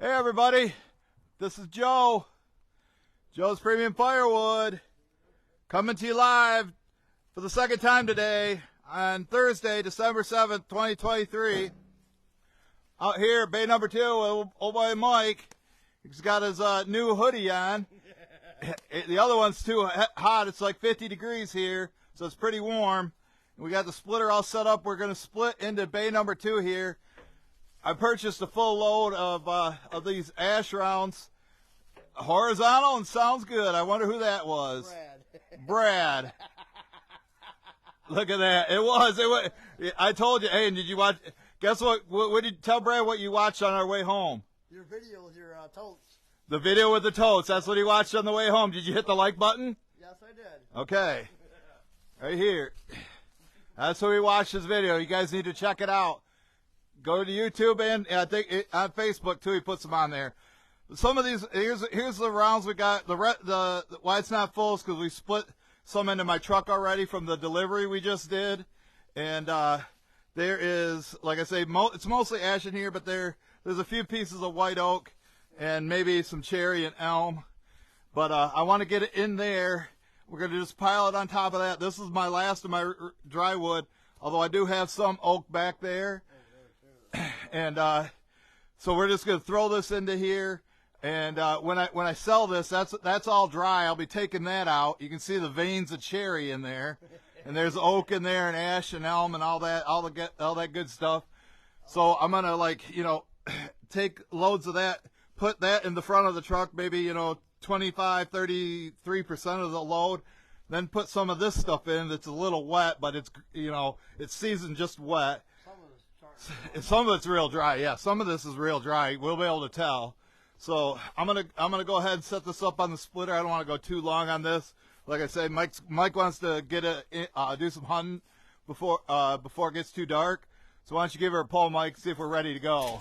Hey everybody, this is Joe. Joe's Premium Firewood, coming to you live for the second time today on Thursday, December 7th, 2023. Out here, bay number 2, old boy Mike. He's got his new hoodie on. The other one's too hot. It's like 50 degrees here, so it's pretty warm. We got the splitter all set up. We're going to split into bay number 2 here. I purchased a full load of these ash rounds, horizontal, and sounds good. I wonder who that was. Brad. Look at that. It was. I told you. Hey, and did you watch? Guess what? What did you tell Brad what you watched on our way home? Your video with your totes. The video with the totes. That's what he watched on the way home. Did you hit the like button? Yes, I did. Okay. Right here. That's who he watched his video. You guys need to check it out. Go to YouTube and I think on Facebook too. He puts them on there. Some of these here's the rounds we got. The why it's not full is because we split some into my truck already from the delivery we just did, and there is, like I say, it's mostly ash in here, but there's a few pieces of white oak and maybe some cherry and elm. But I want to get it in there. We're gonna just pile it on top of that. This is my last of my dry wood, although I do have some oak back there. And so we're just going to throw this into here, and when I sell this, that's all dry. I'll be taking that out. You can see the veins of cherry in there, and there's oak in there, and ash and elm and all that good stuff. So I'm gonna, like, take loads of that, put that in the front of the truck, maybe 25-33% of the load, then put some of this stuff in that's a little wet, but it's it's seasoned just wet. Some of it's real dry. Yeah, some of this is real dry. We'll be able to tell. So I'm gonna go ahead and set this up on the splitter. I don't want to go too long on this. Like I say, Mike wants to do some hunting before it gets too dark. So why don't you give her a pull, Mike? See if we're ready to go.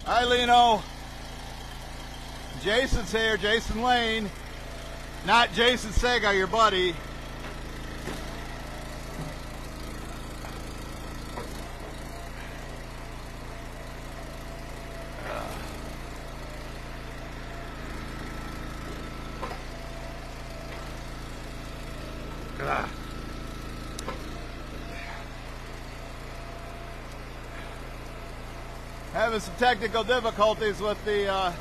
Hi, Lino. Jason's here. Jason Lane, not Jason Sega, your buddy. Having some technical difficulties with the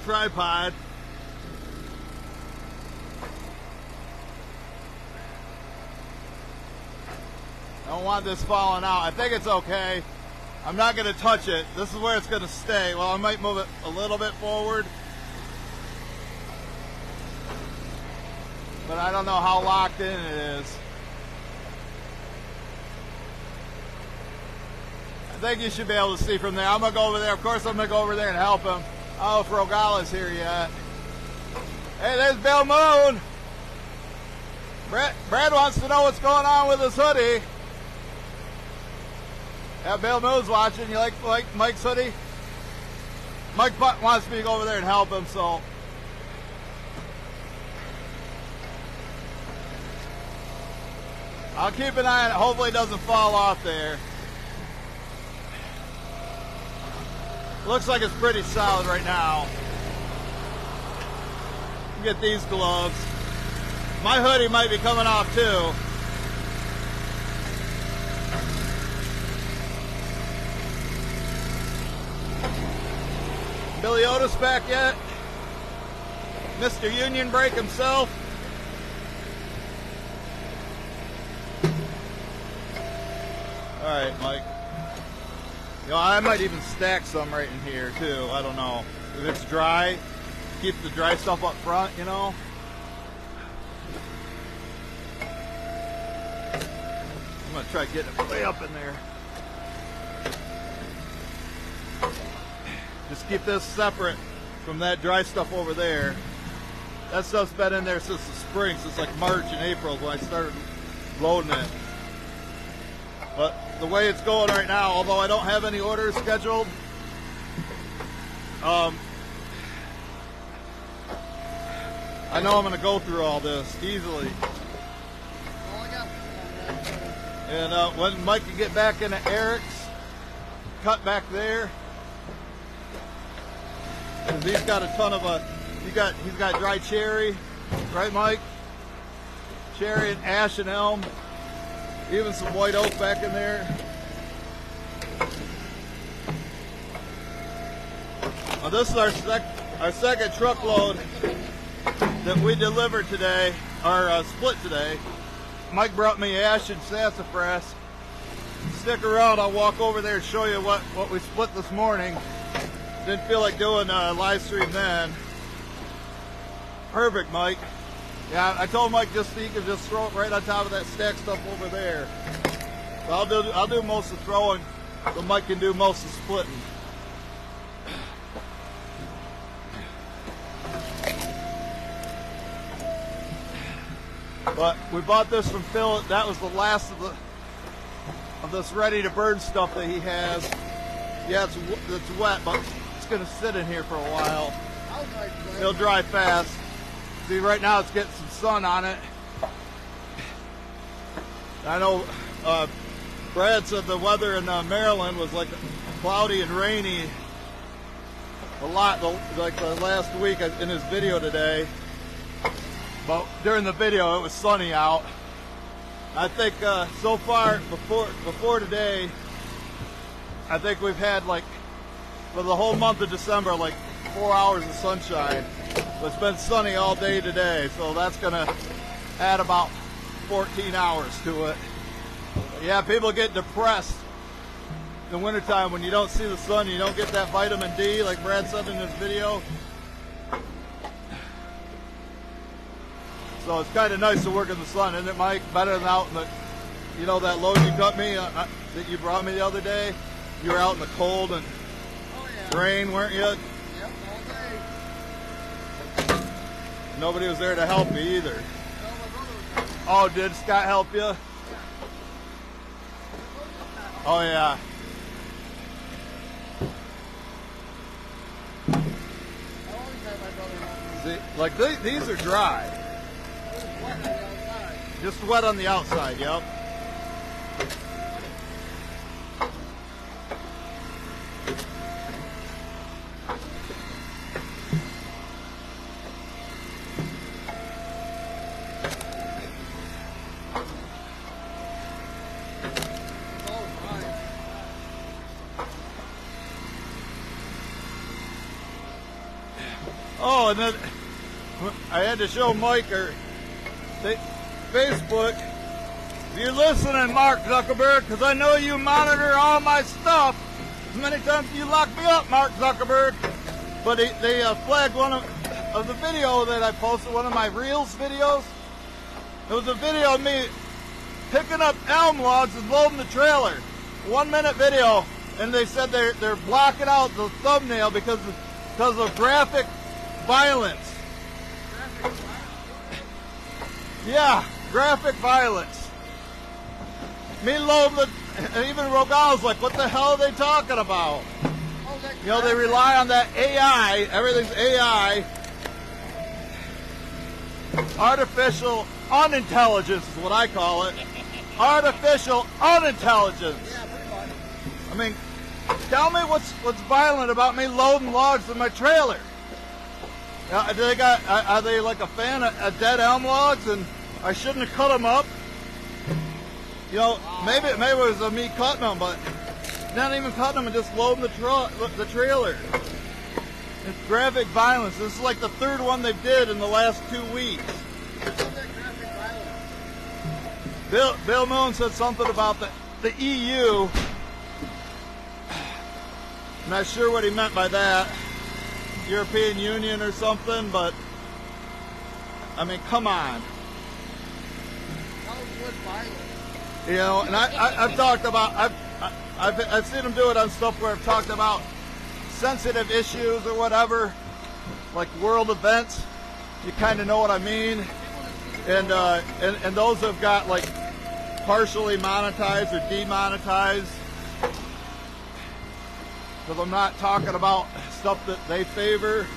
tripod. Don't want this falling out. I think it's okay. I'm not going to touch it. This is where it's going to stay. Well, I might move it a little bit forward, but I don't know how locked in it is. I think you should be able to see from there. I'm going to go over there. Of course, I'm going to go over there and help him. I don't know if Rogala's here yet. Hey, there's Bill Moon. Brad wants to know what's going on with his hoodie. Yeah, Bill Moon's watching. You like Mike's hoodie? Mike Butt wants me to go over there and help him, so. I'll keep an eye on it. Hopefully it doesn't fall off there. Looks like it's pretty solid right now. Get these gloves. My hoodie might be coming off too. Billy Otis back yet? Mr. Union Break himself? Alright, Mike. I might even stack some right in here too. I don't know. If it's dry, keep the dry stuff up front, I'm gonna try getting it way up in there. Just keep this separate from that dry stuff over there. That stuff's been in there since the spring, since like March and April when I started loading it. But the way it's going right now, although I don't have any orders scheduled, I know I'm going to go through all this easily. And when Mike can get back into Eric's, cut back there. 'Cause he's got a ton of he's got dry cherry, right, Mike? Cherry and ash and elm, even some white oak back in there. Well, this is our second truckload that we delivered today, or split today. Mike brought me ash and sassafras. Stick around, I'll walk over there and show you what we split this morning. Didn't feel like doing a live stream then. Perfect, Mike. Yeah, I told Mike just so he could just throw it right on top of that stack stuff over there. So I'll do most of the throwing, so Mike can do most of the splitting. But we bought this from Phil. That was the last of this ready to burn stuff that he has. Yeah, it's wet, but it's gonna sit in here for a while. It'll dry fast. See, right now it's getting some sun on it. I know Brad said the weather in Maryland was like cloudy and rainy a lot, like the last week in his video today. But during the video, it was sunny out. I think so far before today, I think we've had like for the whole month of December like 4 hours of sunshine. It's been sunny all day today, so that's gonna add about 14 hours to it. But yeah, people get depressed in the wintertime when you don't see the sun, you don't get that vitamin D like Brad said in his video. So it's kind of nice to work in the sun, isn't it, Mike? Better than out in the, you know, that load you cut me, that you brought me the other day? You were out in the cold and rain, weren't you? Yep, all day. Nobody was there to help you either. No, my brother was there. Oh, did Scott help you? Yeah. Oh, yeah. I always have my brother help me. See, like these are dry. It was wet on the outside. Just wet on the outside, yep. Oh, and then I had to show Mike or Facebook. If you're listening, Mark Zuckerberg, because I know you monitor all my stuff. As many times as you lock me up, Mark Zuckerberg. But they flagged one of the video that I posted, one of my Reels videos. It was a video of me picking up elm logs and loading the trailer. 1 minute video, and they said they're blocking out the thumbnail because of graphic violence. Yeah, graphic violence. Me loading and even Rogal's like, what the hell are they talking about? You know, they rely on that AI. Everything's AI. Artificial unintelligence is what I call it. Artificial unintelligence. Yeah, pretty much. I mean, tell me what's violent about me loading logs in my trailer. Are they like a fan of dead elm logs and I shouldn't have cut them up? You know, maybe it was me cutting them, but not even cutting them and just loading the trailer. It's graphic violence. This is like the third one they did in the last 2 weeks. Bill Moon said something about the EU. I'm not sure what he meant by that. European Union or something, but I mean, come on. You know, and I've talked about I've seen them do it on stuff where I've talked about sensitive issues or whatever, like world events. You kind of know what I mean, and those have got like partially monetized or demonetized. Because I'm not talking about stuff that they favor.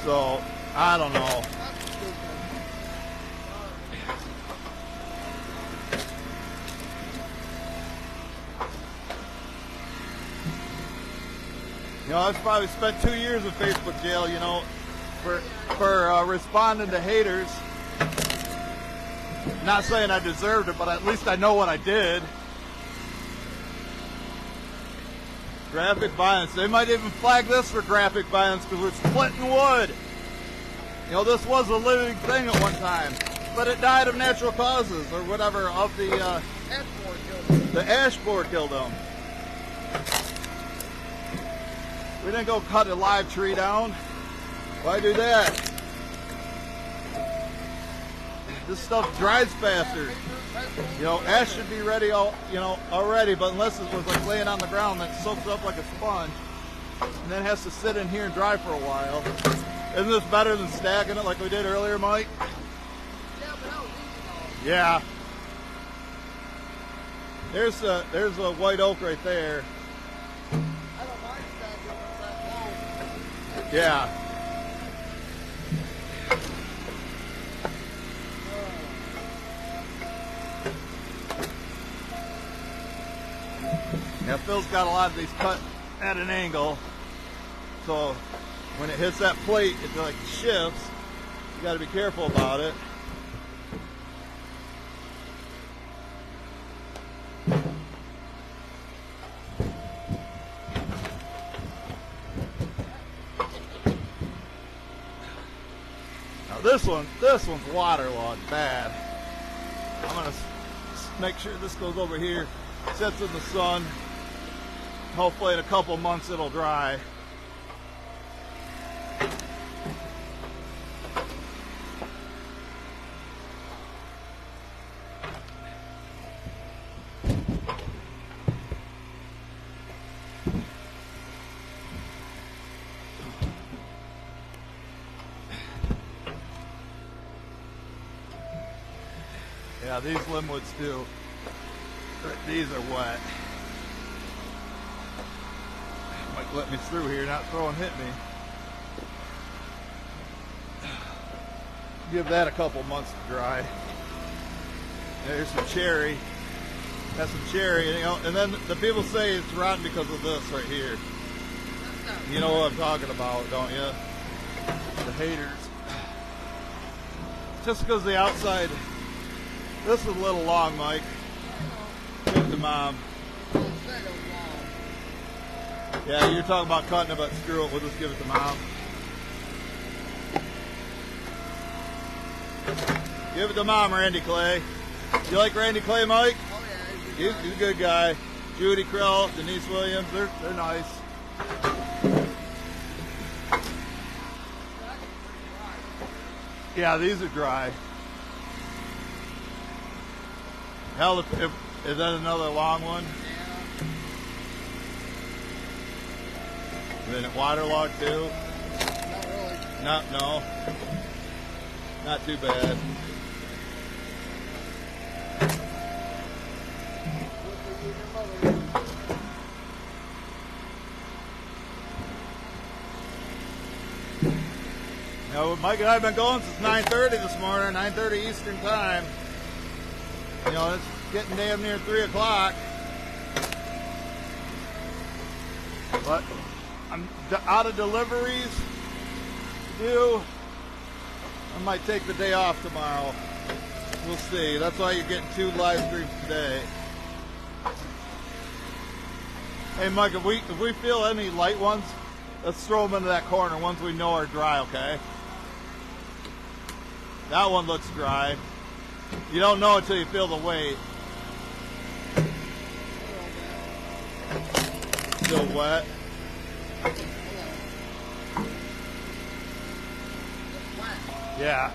So, I don't know. You know, I've probably spent 2 years in Facebook jail, you know, for responding to haters. Not saying I deserved it, but at least I know what I did. Graphic violence. They might even flag this for graphic violence because it's Clinton Wood. You know, this was a living thing at one time, but it died of natural causes or whatever of the ash borer killed them. We didn't go cut a live tree down. Why do that? This stuff dries faster. You know, ash should be ready, already, but unless it was like laying on the ground, that soaks up like a sponge, and then has to sit in here and dry for a while. Isn't this better than stacking it like we did earlier, Mike? Yeah, but that was easy though. Yeah. There's a white oak right there. I don't mind stacking with that long. Yeah. Now Phil's got a lot of these cut at an angle, so when it hits that plate, it like shifts. You got to be careful about it. Now this one's waterlogged bad. I'm gonna make sure this goes over here, sits in the sun. Hopefully in a couple months it'll dry. Yeah, these limwoods too. These are wet. Might let me through here, not throw and hit me. Give that a couple months to dry. There's some cherry. That's some cherry, you know, and then the people say it's rotten because of this right here. You know what I'm talking about, don't you? The haters. Just because the outside. This is a little long, Mike. Give it to Mom. Yeah, you're talking about cutting it, but screw it. We'll just give it to Mom. Give it to Mom, Randy Clay. You like Randy Clay, Mike? Oh yeah, He's a good guy. Judy Krill, Denise Williams, they're nice. Yeah, these are dry. Hell, is that another long one? Yeah. Then it waterlogged too? Not really. No. Not too bad. Now, Mike and I have been going since 9:30 this morning, 9:30 Eastern time. You know, it's getting damn near 3 o'clock. But I'm out of deliveries to do. I might take the day off tomorrow. We'll see. That's why you're getting 2 live streams today. Hey, Mike, if we feel any light ones, let's throw them into that corner, ones we know are dry, okay? That one looks dry. You don't know until you feel the weight. Still wet. Yeah,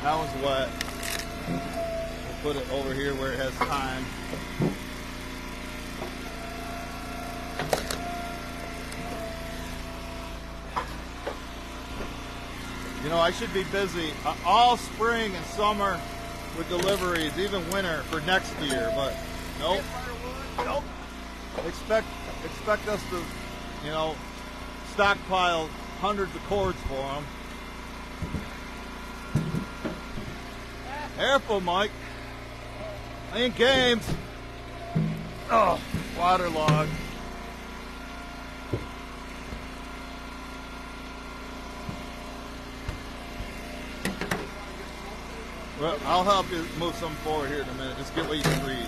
that one's wet. We'll put it over here where it has time. You know, I should be busy all spring and summer with deliveries, even winter for next year, but nope. Nope. Expect us to, you know, stockpile hundreds of cords for them. Careful, Mike. Playing games. Oh, waterlogged. Well, I'll help you move some forward here in a minute. Just get what you can reach.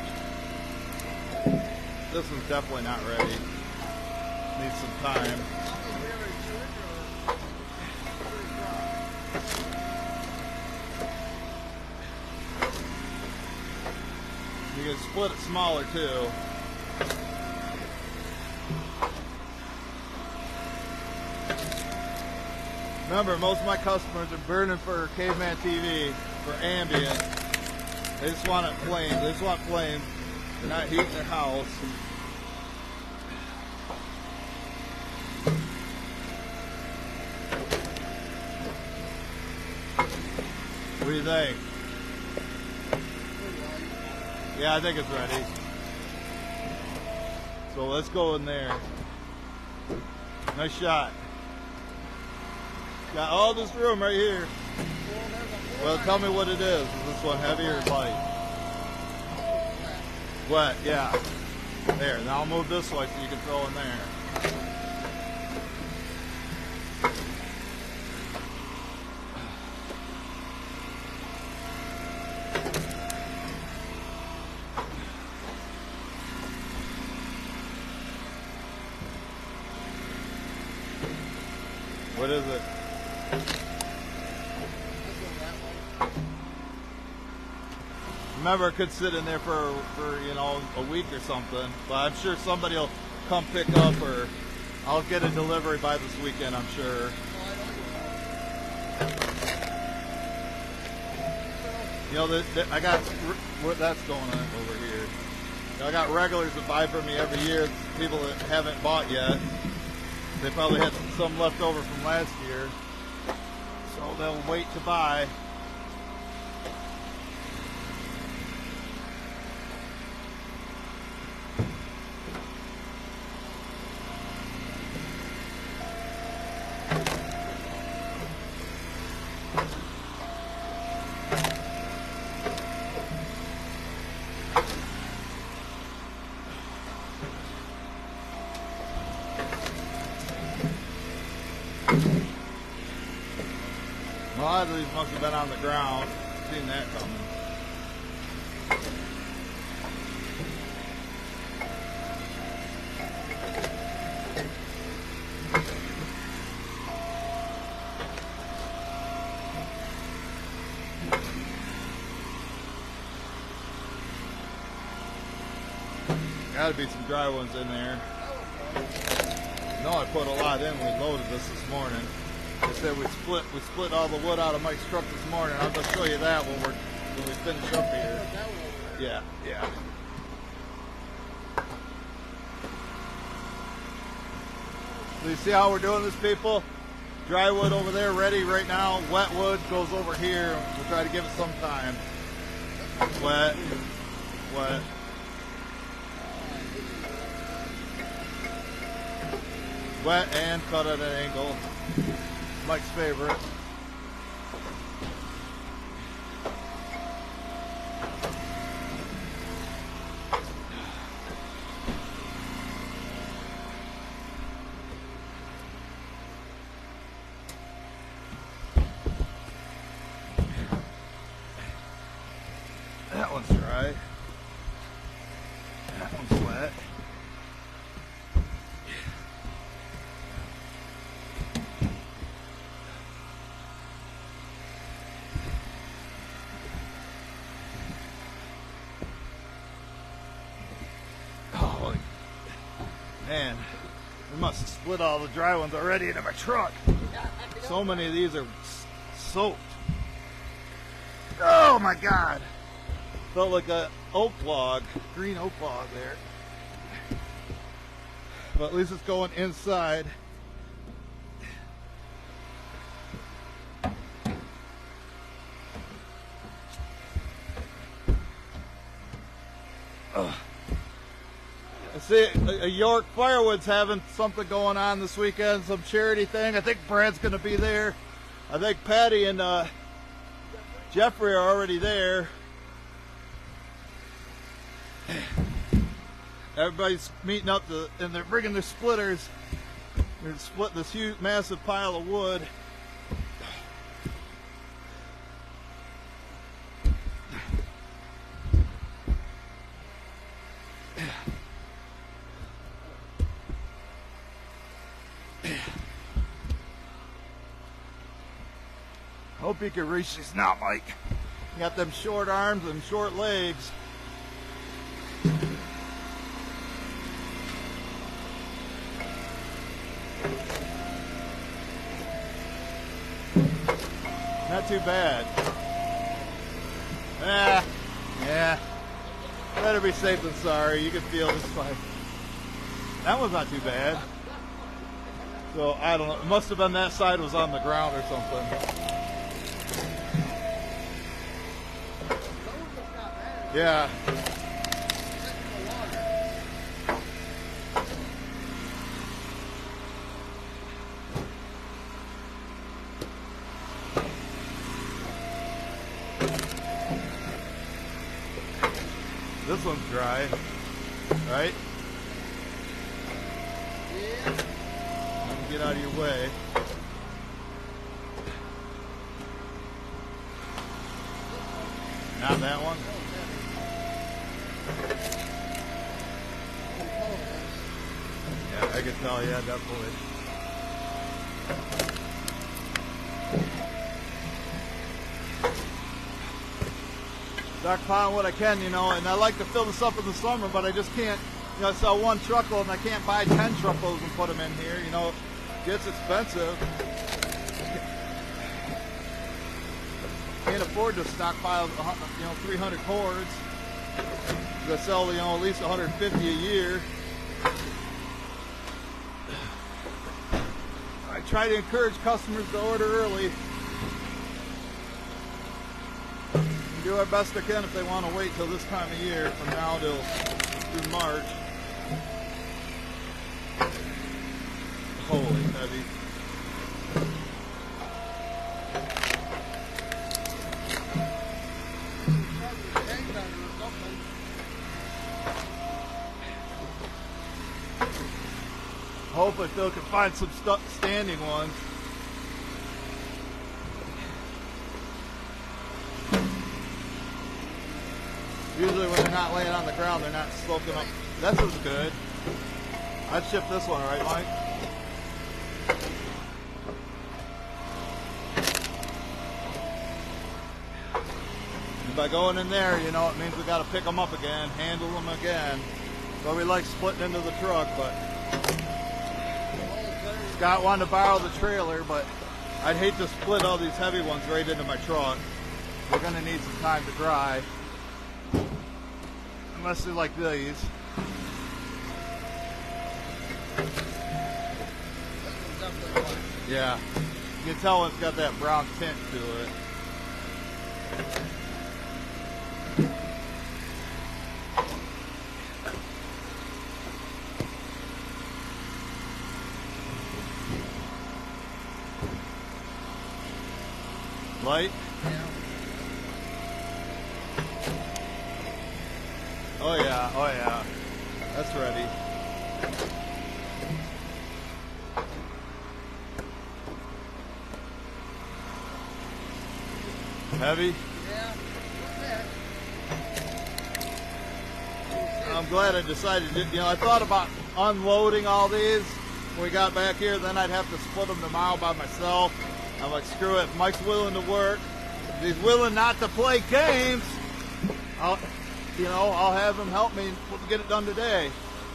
This one's definitely not ready. Needs some time. You can split it smaller too. Remember, most of my customers are burning for Caveman TV, for ambient. They just want it flame. They just want flames. They're not heating their house. What do you think? Yeah, I think it's ready. So let's go in there. Nice shot. Got all this room right here. Well, tell me what it is. Is this one heavy or light? Wet, yeah. There, now I'll move this way so you can throw in there. What is it? Remember, it could sit in there for you know, a week or something, but I'm sure somebody will come pick up, or I'll get a delivery by this weekend, I'm sure. You know, I got what that's going on over here. You know, I got regulars that buy from me every year. People that haven't bought yet. They probably had some left over from last year, so they'll wait to buy. A lot of these must have been on the ground. Seen that coming. Gotta be some dry ones in there. No, I put a lot in when we loaded this morning. They said we split all the wood out of Mike's truck this morning. I'll just show you that when we finish up here. Yeah, yeah. So you see how we're doing this, people? Dry wood over there ready right now. Wet wood goes over here. We'll try to give it some time. Wet, wet. Wet and cut at an angle. Mike's favorite. That one's dry. That one's wet. Man, we must have split all the dry ones already into my truck. So many of these are soaked. Oh my God. Felt like a oak log, green oak log there. But at least it's going inside. I see York Firewood's having something going on this weekend, some charity thing. I think Brad's going to be there. I think Patty and Jeffrey are already there. Everybody's meeting up and they're bringing their splitters. They're splitting this huge, massive pile of wood. Hope you can reach these now, Mike. You got them short arms and short legs. Not too bad. Yeah. Better be safe than sorry. You can feel this fine. That one's not too bad. So I don't know. It must have been that side was on the ground or something. Yeah. This one's dry, right? Yeah. Let me get out of your way. Not that one? Yeah, I can tell, yeah, definitely. Stockpiling what I can, you know, and I like to fill this up in the summer, but I just can't, you know, sell one truckload and I can't buy 10 truckloads and put them in here, you know, it gets expensive. Can't afford to stockpile, you know, 300 cords. I sell, you know, at least 150 a year. I try to encourage customers to order early. Do our best I can if they want to wait till this time of year, from now till through March. Holy heavy. Hope I still can find some standing ones. Usually when they're not laying on the ground, they're not soaking up. This is good. I'd ship this one, right, Mike? And by going in there, you know, it means we got to pick them up again, handle them again. So we like splitting into the truck, but Scott wanted to borrow the trailer, but I'd hate to split all these heavy ones right into my truck. We're going to need some time to dry. Unless they're like these. Yeah. You can tell it's got that brown tint to it. Light? Yeah. Oh yeah. That's ready. Heavy? Yeah. I'm glad I decided to, you know, I thought about unloading all these when we got back here, then I'd have to split them tomorrow by myself. I'm like, screw it, if Mike's willing to work, if he's willing not to play games, I'll have him help me get it done today,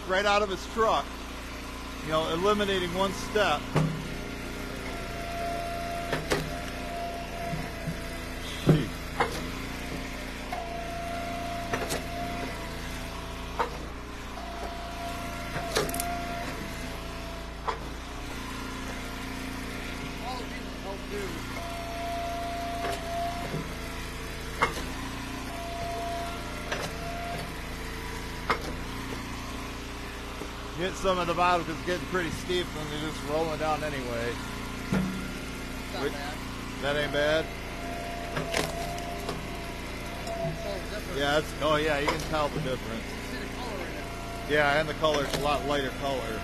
right out of his truck. You know, eliminating one step. Jeez. All of these help do. Get some at the bottom because it's getting pretty steep and they're just rolling down anyway. It's not bad. That ain't bad. Yeah, it's, oh yeah, you can tell the difference. You see the color in it. Yeah, and the color's a lot lighter color.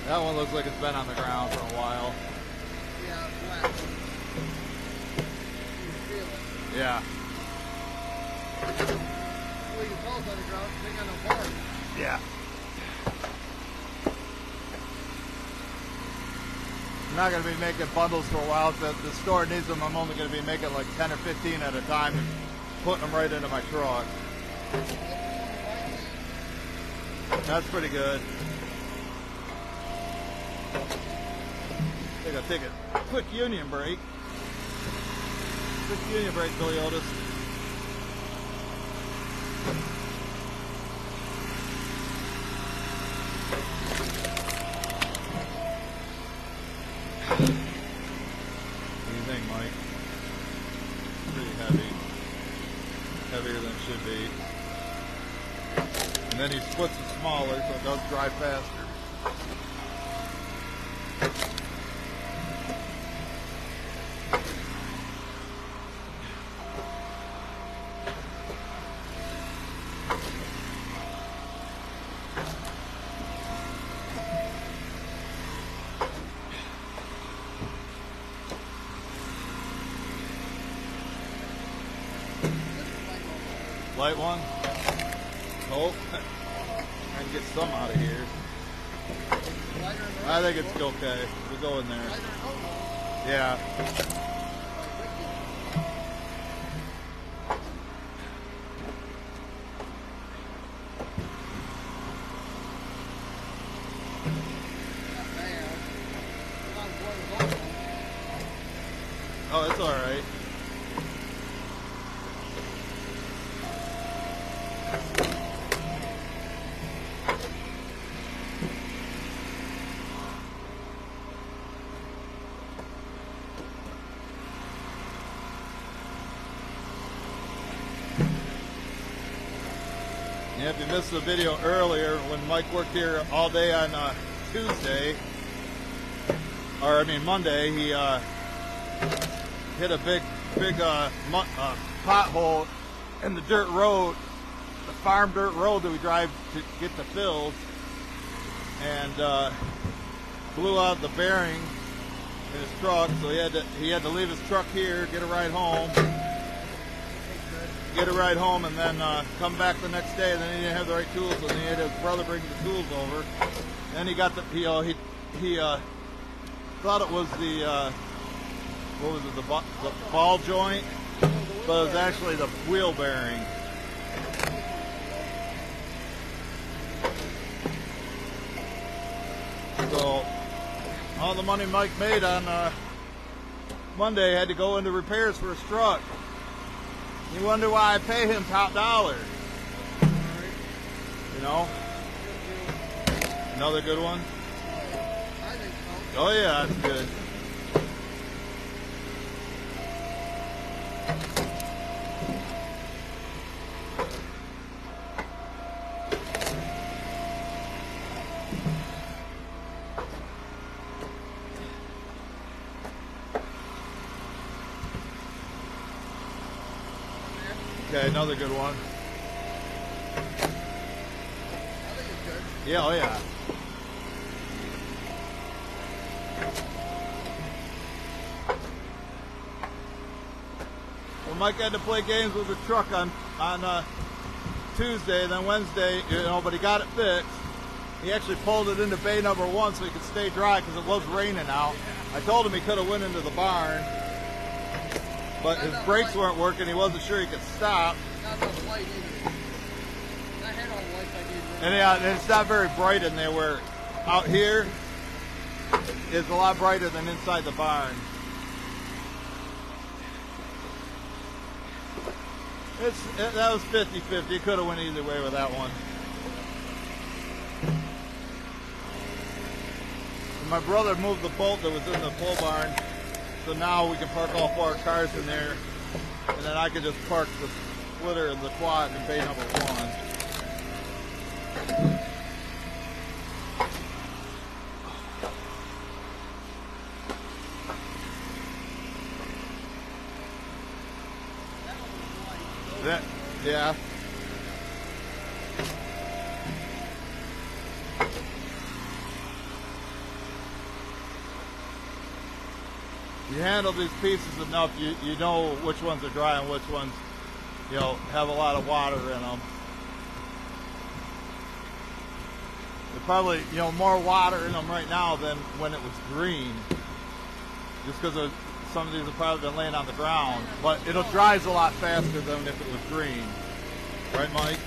That one looks like it's been on the ground for a while. Yeah, it's wet. You feel it. Yeah. way you tell it's underground. They got no bar. Yeah. I'm not going to be making bundles for a while. If the store needs them, I'm only going to be making like 10 or 15 at a time and putting them right into my truck. That's pretty good. I think I'll take a quick union break. Quick union break, Billy Otis. What do you think, Mike? Pretty heavy. Heavier than it should be. And then he splits it smaller so it does dry faster. Light one? Oh, I can get some out of here. I think it's okay. We'll go in there. Yeah. Oh, it's all right. Yeah, if you missed the video earlier, when Mike worked here all day on Tuesday, or I mean Monday, he hit a big pothole in the dirt road, the farm dirt road that we drive to get the fills, and blew out the bearing in his truck. So he had to leave his truck here, get a ride home. And then come back the next day, and then he didn't have the right tools, and he had his brother bring the tools over. Then he got he thought it was the what was it, the ball joint, but it was actually the wheel bearing. So all the money Mike made on Monday had to go into repairs for his truck. You wonder why I pay him top dollar. You know? Another good one? I think so. Oh yeah, that's good. Okay, another good one. I think it's good. Yeah, oh yeah. Well, Mike had to play games with the truck on Tuesday, and then Wednesday, you know, but he got it fixed. He actually pulled it into bay number 1 so he could stay dry because it was raining out. I told him he could have went into the barn, but his brakes weren't working. He wasn't sure he could stop. And yeah, and it's not very bright in there. Where out here is a lot brighter than inside the barn. That was 50-50. It could have went either way with that one. And my brother moved the bolt that was in the pole barn, so now we can park all 4 cars in there, and then I can just park the splitter and the quad in bay number 1. Yeah. You handle these pieces enough, you know which ones are dry and which ones, you know, have a lot of water in them. probably, you know, more water in them right now than when it was green. Just because some of these have probably been laying on the ground. But it'll dries a lot faster than if it was green. Right, Mike?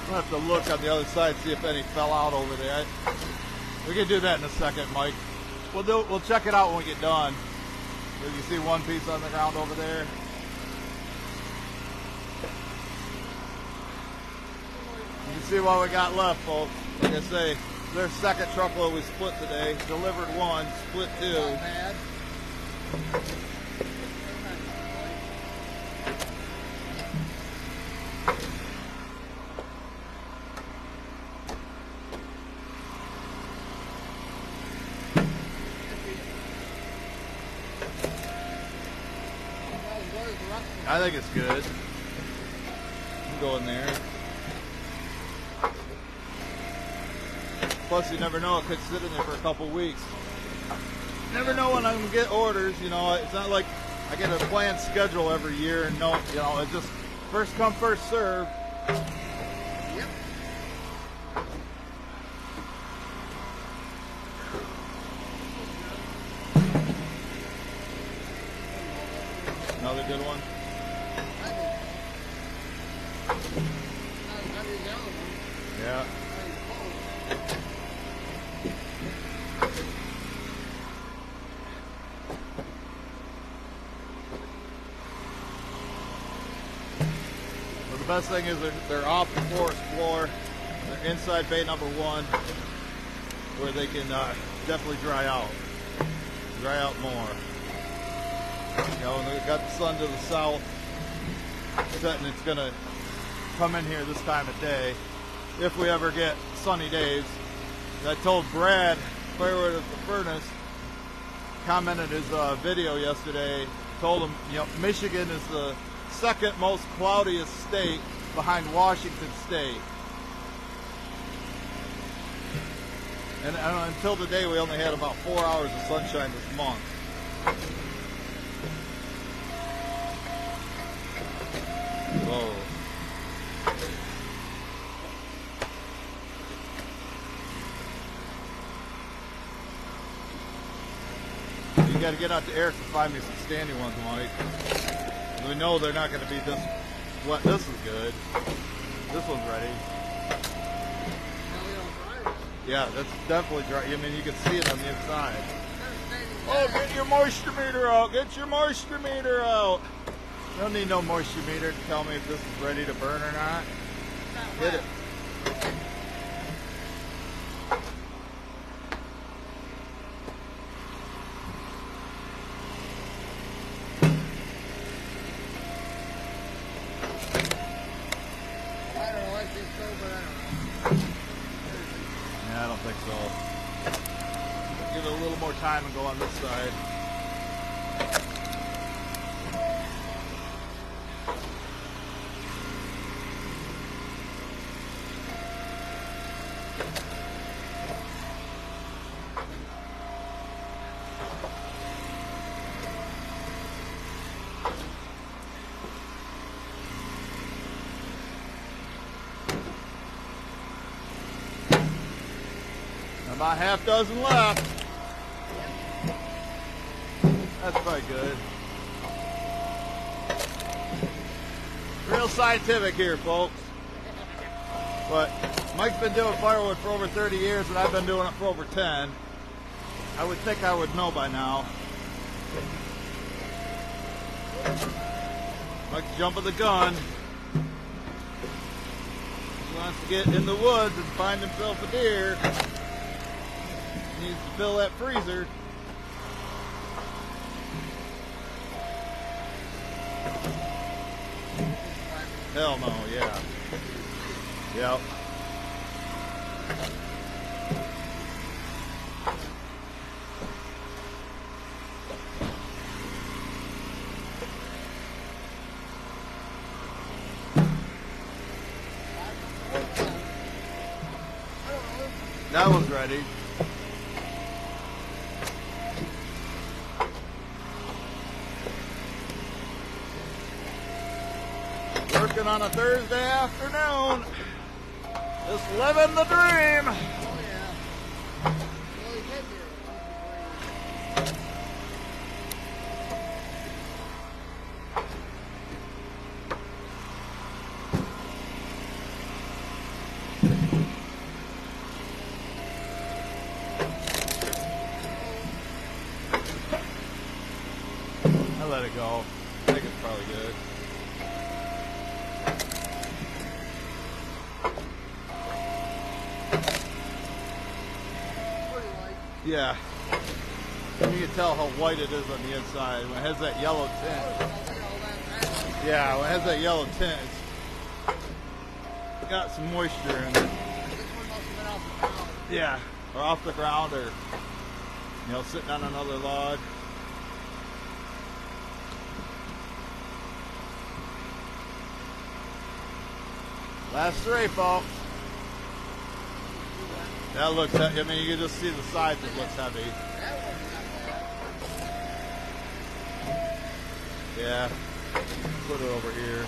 I'll have to look on the other side, see if any fell out over there. We can do that in a second, Mike. We'll check it out when we get done. You see one piece on the ground over there. You can see what we got left, folks. Like I say, their second truckload we split today. Delivered one, split two. Not bad. I think it's good. You can go in there. Plus, you never know, it could sit in there for a couple weeks. Never know when I'm gonna get orders. You know, it's not like I get a planned schedule every year and no, you know, it's just first come, first serve. Yep. Another good one. Yeah. Well, the best thing is they're off the forest floor. They're inside bay number 1, where they can definitely dry out more. You know, and they've got the sun to the south setting. It's gonna come in here this time of day if we ever get sunny days. I told Brad, Firewood at the Furnace, commented his video yesterday, told him, you know, Michigan is the second most cloudiest state behind Washington State. And until today, we only had about 4 hours of sunshine this month. Whoa. You got to get out to Eric to find me some standing ones, Mike. We know they're not going to be this wet. This is good. This one's ready. Yeah, that's definitely dry. I mean, you can see it on the inside. Oh, get your moisture meter out. Get your moisture meter out. You don't need no moisture meter to tell me if this is ready to burn or not. Hit it. Yeah, I don't think so. Give it a little more time and go on this side. About half dozen left. That's probably good. Real scientific here, folks. But Mike's been doing firewood for over 30 years and I've been doing it for over 10. I would think I would know by now. Mike's jumping the gun. He wants to get in the woods and find himself a deer. Needs to fill that freezer. Hell no, yeah. Yep. ready. Working on a Thursday afternoon. Just living the dream. Oh, yeah. Well, he did here. I let it go. I think it's probably good. Pretty light. Yeah. You can tell how white it is on the inside when it has that yellow Oh, tint. look at all that matter. Yeah, when it has that yellow tint, it's got some moisture in it. This one must have been off the ground. Yeah, or off the ground, or you know, sitting on another log. Last three, folks. That looks, I mean, you can just see the sides, it looks heavy. That wasn't that bad. Yeah, put it over here.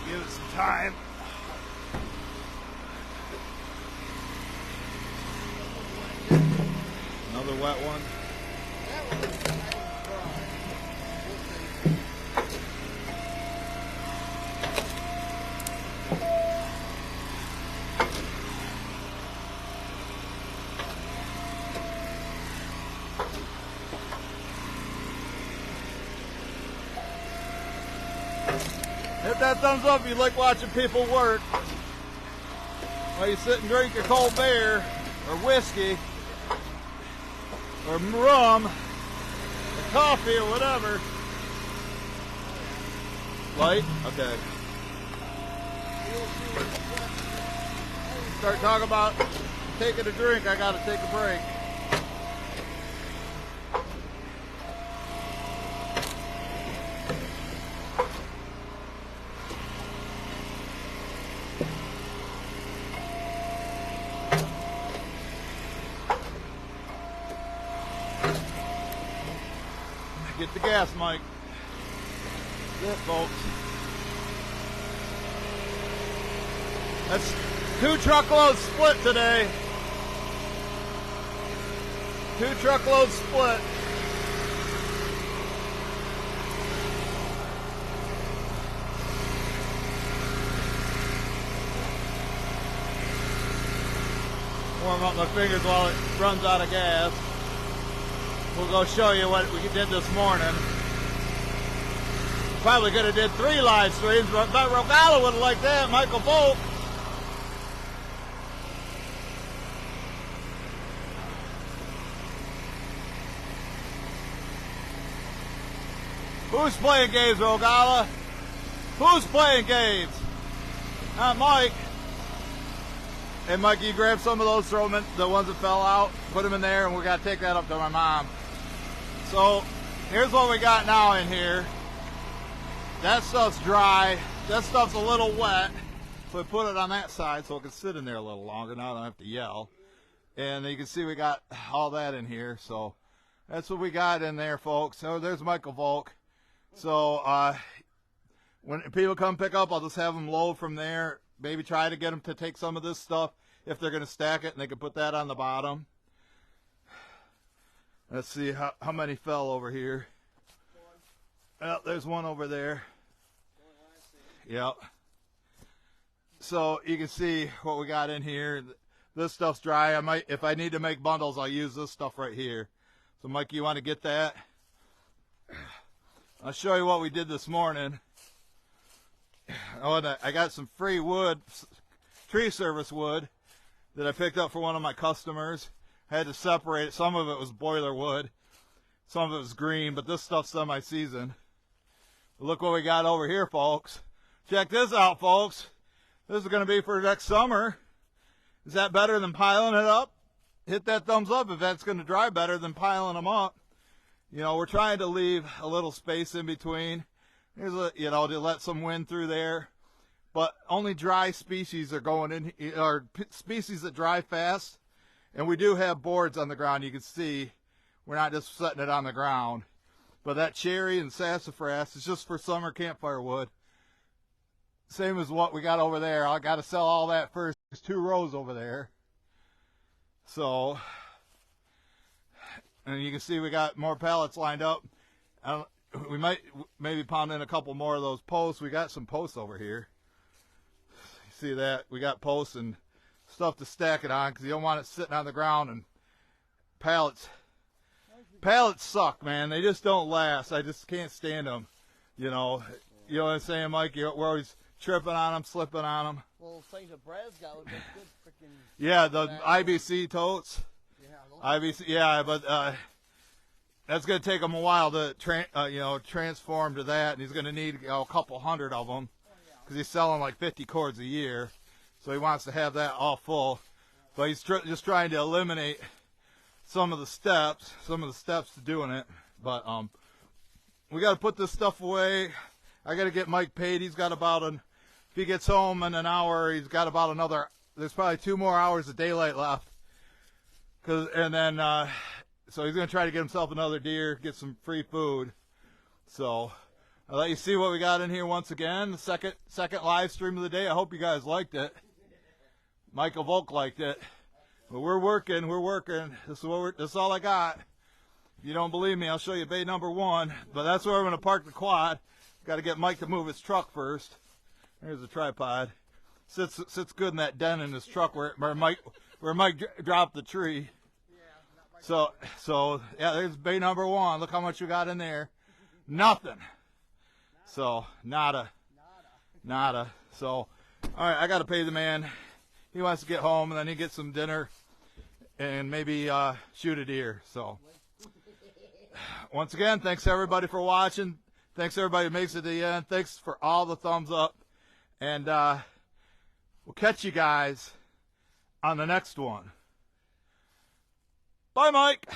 Give it some time. Another wet one. That was dry. We'll see. Hit that thumbs up if you like watching people work. While you sit and drink your cold beer, or whiskey, or rum, or coffee, or whatever. Light? Okay. Start talking about taking a drink, I gotta take a break. Get the gas, Mike. That's it, folks. That's 2 truckloads split today. 2 truckloads split. Warm up my fingers while it runs out of gas. We'll go show you what we did this morning. Probably could have did 3 live streams, but Rogala would have liked that. Michael Volk. Who's playing games, Rogala? Who's playing games? Not Mike. Hey, Mike, you grab some of those, throw them in, the ones that fell out, put them in there, and we got to take that up to my mom. So, here's what we got now in here. That stuff's dry. That stuff's a little wet. So we put it on that side so it can sit in there a little longer. Now I don't have to yell. And you can see we got all that in here. So, that's what we got in there, folks. So, there's Michael Volk. So, when people come pick up, I'll just have them load from there. Maybe try to get them to take some of this stuff if they're going to stack it, and they can put that on the bottom. Let's see how many fell over here. Well, there's one over there. Yep. So you can see what we got in here. This stuff's dry. I might, if I need to make bundles, I'll use this stuff right here. So Mike, you want to get that? I'll show you what we did this morning. Oh, and I got some free wood, tree service wood, that I picked up for one of my customers. I had to separate it. Some of it was boiler wood. Some of it was green, but this stuff's semi-seasoned. Look what we got over here, folks. Check this out, folks. This is going to be for next summer. Is that better than piling it up? Hit that thumbs up if that's going to dry better than piling them up. You know, we're trying to leave a little space in between. Here's a, you know, to let some wind through there. but only dry species are going in, or species that dry fast. And we do have boards on the ground. You can see we're not just setting it on the ground. But that cherry and sassafras is just for summer campfire wood. Same as what we got over there. I got to sell all that first. There's 2 rows over there. So, and you can see we got more pallets lined up. We might maybe pound in a couple more of those posts. We got some posts over here. You see that? We got posts and stuff to stack it on because you don't want it sitting on the ground. And pallets suck, man. They just don't last. I just can't stand them. You know what I'm saying, Mike? We're always tripping on them, slipping on them. Well, things that Brad's got would be good freaking. Yeah, the IBC totes. Yeah, IBC, yeah, but that's going to take him a while to transform to that, and he's going to need a couple hundred of them because he's selling like 50 cords a year, so he wants to have that all full. But he's just trying to eliminate some of the steps to doing it. But we got to put this stuff away. I got to get Mike paid. He's got about if he gets home in an hour, he's got about another. There's probably 2 more hours of daylight left. So he's going to try to get himself another deer, get some free food. So I'll let you see what we got in here once again. The second live stream of the day. I hope you guys liked it. Michael Volk liked it. But we're working. This is all I got. If you don't believe me, I'll show you bay number 1. But that's where we're going to park the quad. Got to get Mike to move his truck first. There's the tripod. Sits good in that den in his truck where Mike dropped the tree. So yeah, there's bay number 1. Look how much we got in there. Nothing. So nada. So all right, I got to pay the man. He wants to get home and then he gets some dinner and maybe shoot a deer. So once again, thanks everybody for watching. Thanks everybody who makes it to the end. Thanks for all the thumbs up. And we'll catch you guys on the next one. Bye, Mike.